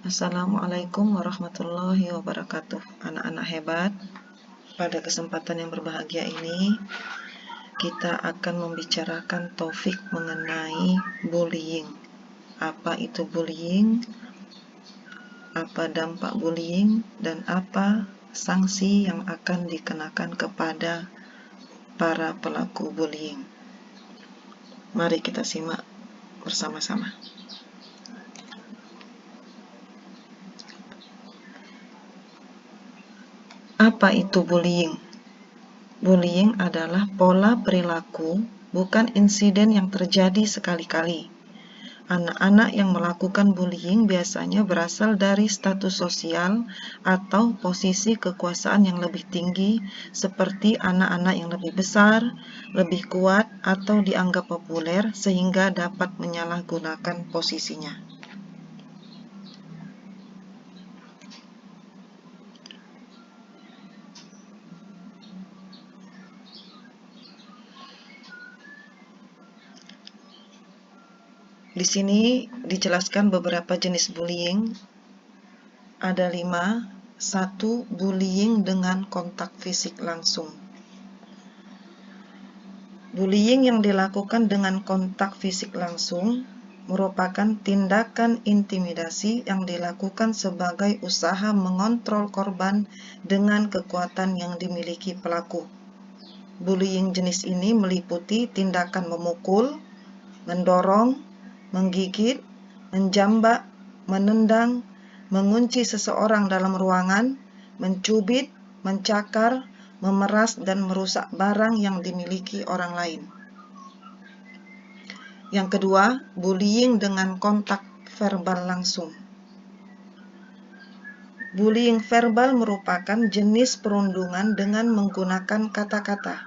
Assalamualaikum warahmatullahi wabarakatuh. Anak-anak hebat, pada kesempatan yang berbahagia ini kita akan membicarakan topik mengenai bullying. Apa itu bullying? Apa dampak bullying? Dan apa sanksi yang akan dikenakan kepada para pelaku bullying? Mari kita simak bersama-sama. Apa itu bullying? Bullying adalah pola perilaku, bukan insiden yang terjadi sekali-kali. Anak-anak yang melakukan bullying biasanya berasal dari status sosial atau posisi kekuasaan yang lebih tinggi, seperti anak-anak yang lebih besar, lebih kuat, atau dianggap populer sehingga dapat menyalahgunakan posisinya. Di sini dijelaskan beberapa jenis bullying. Ada 5. 1. Bullying dengan kontak fisik langsung. Bullying yang dilakukan dengan kontak fisik langsung merupakan tindakan intimidasi yang dilakukan sebagai usaha mengontrol korban dengan kekuatan yang dimiliki pelaku. Bullying jenis ini meliputi tindakan memukul, mendorong, menggigit, menjambak, menendang, mengunci seseorang dalam ruangan, mencubit, mencakar, memeras, dan merusak barang yang dimiliki orang lain. Yang kedua, bullying dengan kontak verbal langsung. Bullying verbal merupakan jenis perundungan dengan menggunakan kata-kata,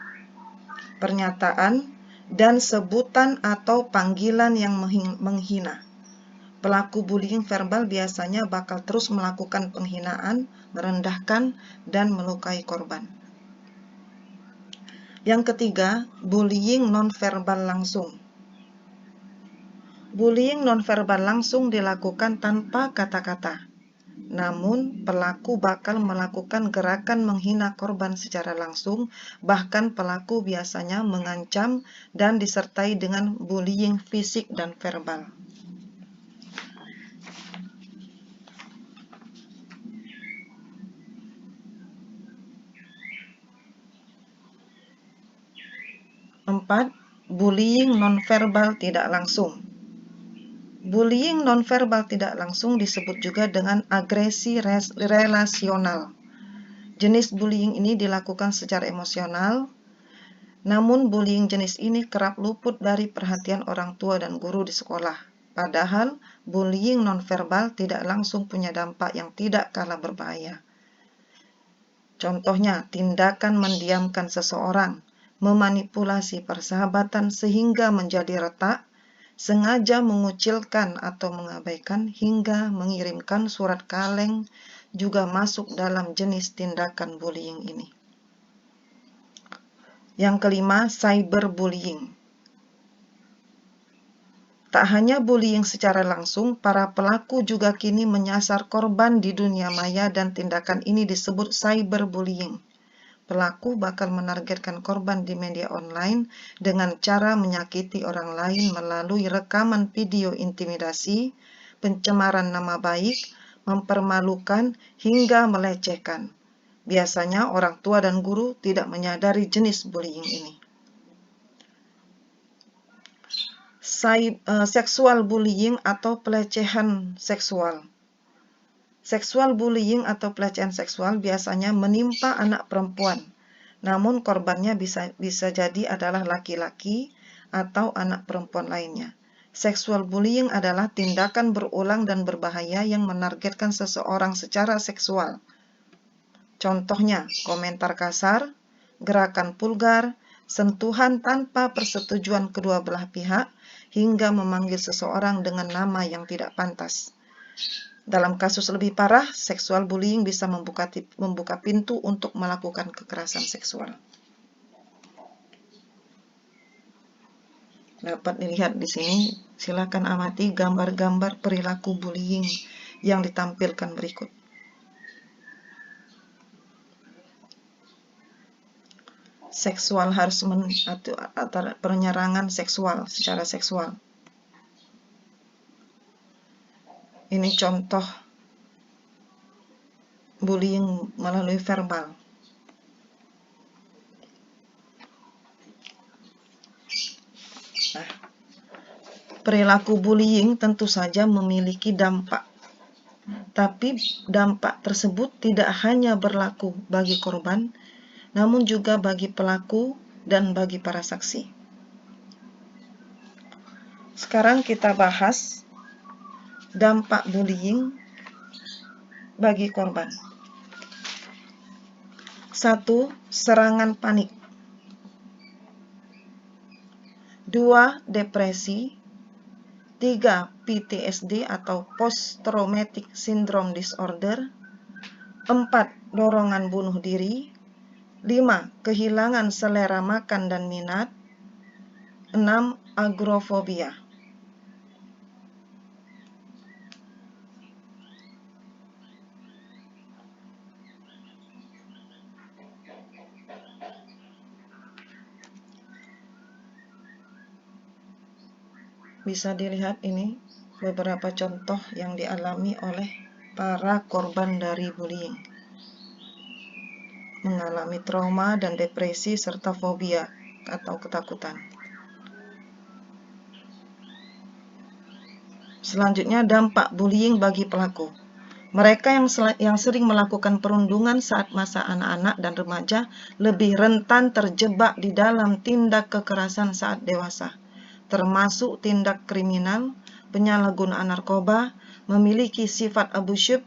pernyataan, dan sebutan atau panggilan yang menghina. Pelaku bullying verbal biasanya bakal terus melakukan penghinaan, merendahkan, dan melukai korban. Yang ketiga, bullying nonverbal langsung. Bullying nonverbal langsung dilakukan tanpa kata-kata. Namun, pelaku bakal melakukan gerakan menghina korban secara langsung, bahkan pelaku biasanya mengancam dan disertai dengan bullying fisik dan verbal. Empat, bullying nonverbal tidak langsung. Bullying nonverbal tidak langsung disebut juga dengan agresi relasional. Jenis bullying ini dilakukan secara emosional, namun bullying jenis ini kerap luput dari perhatian orang tua dan guru di sekolah. Padahal bullying nonverbal tidak langsung punya dampak yang tidak kalah berbahaya. Contohnya, tindakan mendiamkan seseorang, memanipulasi persahabatan sehingga menjadi retak, sengaja mengucilkan atau mengabaikan, hingga mengirimkan surat kaleng juga masuk dalam jenis tindakan bullying ini. Yang kelima, cyberbullying. Tak hanya bullying secara langsung, para pelaku juga kini menyasar korban di dunia maya dan tindakan ini disebut cyberbullying. Pelaku bakal menargetkan korban di media online dengan cara menyakiti orang lain melalui rekaman video intimidasi, pencemaran nama baik, mempermalukan, hingga melecehkan. Biasanya orang tua dan guru tidak menyadari jenis bullying ini. Seksual bullying atau pelecehan seksual. Seksual bullying atau pelecehan seksual biasanya menimpa anak perempuan, namun korbannya bisa jadi adalah laki-laki atau anak perempuan lainnya. Seksual bullying adalah tindakan berulang dan berbahaya yang menargetkan seseorang secara seksual. Contohnya, komentar kasar, gerakan vulgar, sentuhan tanpa persetujuan kedua belah pihak, hingga memanggil seseorang dengan nama yang tidak pantas. Dalam kasus lebih parah, seksual bullying bisa membuka pintu untuk melakukan kekerasan seksual. Dapat dilihat di sini, silakan amati gambar-gambar perilaku bullying yang ditampilkan berikut. Seksual harassment atau penyerangan seksual secara seksual. Ini contoh bullying melalui verbal. Nah, perilaku bullying tentu saja memiliki dampak, tapi dampak tersebut tidak hanya berlaku bagi korban, namun juga bagi pelaku dan bagi para saksi. Sekarang kita bahas dampak bullying bagi korban. 1. Serangan panik. 2. Depresi. 3. PTSD atau Post Traumatic Syndrome Disorder. 4. Dorongan bunuh diri. 5. Kehilangan selera makan dan minat. 6. Agrofobia. Bisa dilihat ini beberapa contoh yang dialami oleh para korban dari bullying. Mengalami trauma dan depresi serta fobia atau ketakutan. Selanjutnya, dampak bullying bagi pelaku. Mereka yang sering melakukan perundungan saat masa anak-anak dan remaja lebih rentan terjebak di dalam tindak kekerasan saat dewasa, termasuk tindak kriminal, penyalahgunaan narkoba, memiliki sifat abusive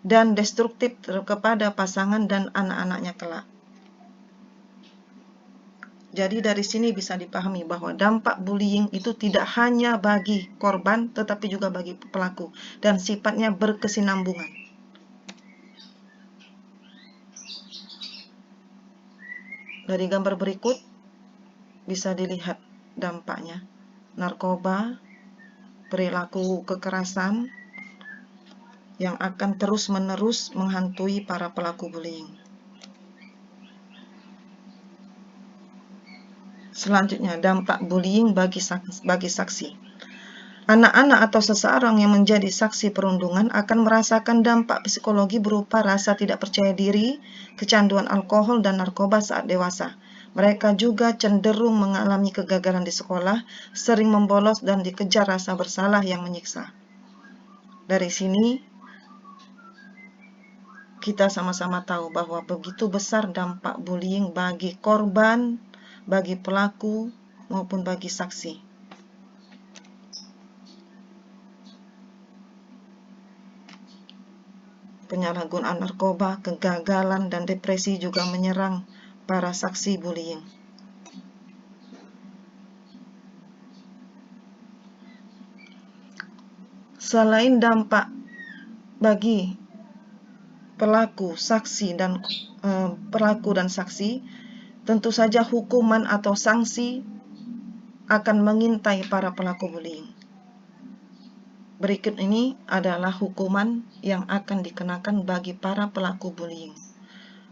dan destruktif kepada pasangan dan anak-anaknya kelak. Jadi dari sini bisa dipahami bahwa dampak bullying itu tidak hanya bagi korban tetapi juga bagi pelaku dan sifatnya berkesinambungan. Dari gambar berikut bisa dilihat dampaknya. Narkoba, perilaku kekerasan yang akan terus-menerus menghantui para pelaku bullying. Selanjutnya, dampak bullying bagi saksi. Anak-anak atau seseorang yang menjadi saksi perundungan akan merasakan dampak psikologi berupa rasa tidak percaya diri, kecanduan alkohol dan narkoba saat dewasa. Mereka juga cenderung mengalami kegagalan di sekolah, sering membolos dan dikejar rasa bersalah yang menyiksa. Dari sini, kita sama-sama tahu bahwa begitu besar dampak bullying bagi korban, bagi pelaku, maupun bagi saksi. Penyalahgunaan narkoba, kegagalan, dan depresi juga menyerang para saksi bullying. Selain dampak bagi pelaku, saksi, dan tentu saja hukuman atau sanksi akan mengintai para pelaku bullying. Berikut ini adalah hukuman yang akan dikenakan bagi para pelaku bullying.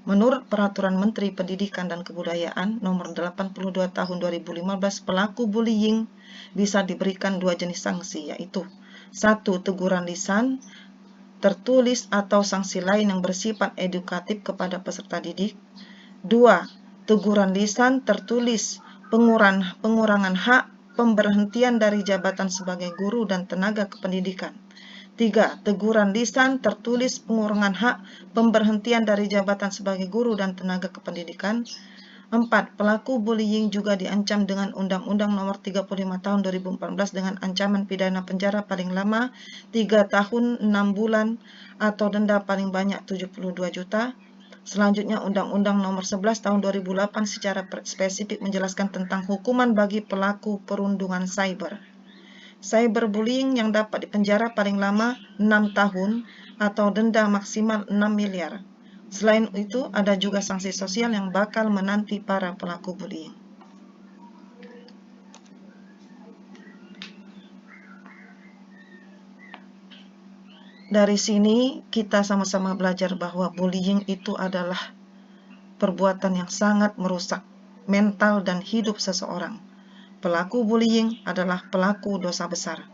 Menurut Peraturan Menteri Pendidikan dan Kebudayaan Nomor 82 Tahun 2015, pelaku bullying bisa diberikan 2 jenis sanksi, yaitu 1. Teguran lisan, tertulis atau sanksi lain yang bersifat edukatif kepada peserta didik. 2. Teguran lisan, tertulis, pengurangan hak, pemberhentian dari jabatan sebagai guru dan tenaga kependidikan. 3. Teguran lisan, tertulis, pengurangan hak, pemberhentian dari jabatan sebagai guru dan tenaga kependidikan. 4. Pelaku bullying juga diancam dengan Undang-Undang Nomor 35 Tahun 2014 dengan ancaman pidana penjara paling lama 3 tahun 6 bulan atau denda paling banyak 72 juta. Selanjutnya, Undang-Undang Nomor 11 Tahun 2008 secara spesifik menjelaskan tentang hukuman bagi pelaku perundungan cyber. Cyberbullying yang dapat dipenjara paling lama 6 tahun atau denda maksimal 6 miliar. Selain itu, ada juga sanksi sosial yang bakal menanti para pelaku bullying. Dari sini kita sama-sama belajar bahwa bullying itu adalah perbuatan yang sangat merusak mental dan hidup seseorang. Pelaku bullying adalah pelaku dosa besar.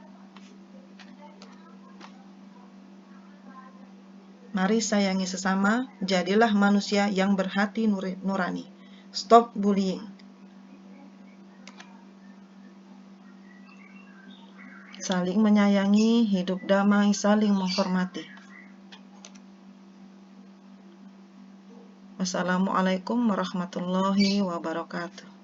Mari sayangi sesama, jadilah manusia yang berhati nurani. Stop bullying. Saling menyayangi, hidup damai, saling menghormati. Wassalamualaikum warahmatullahi wabarakatuh.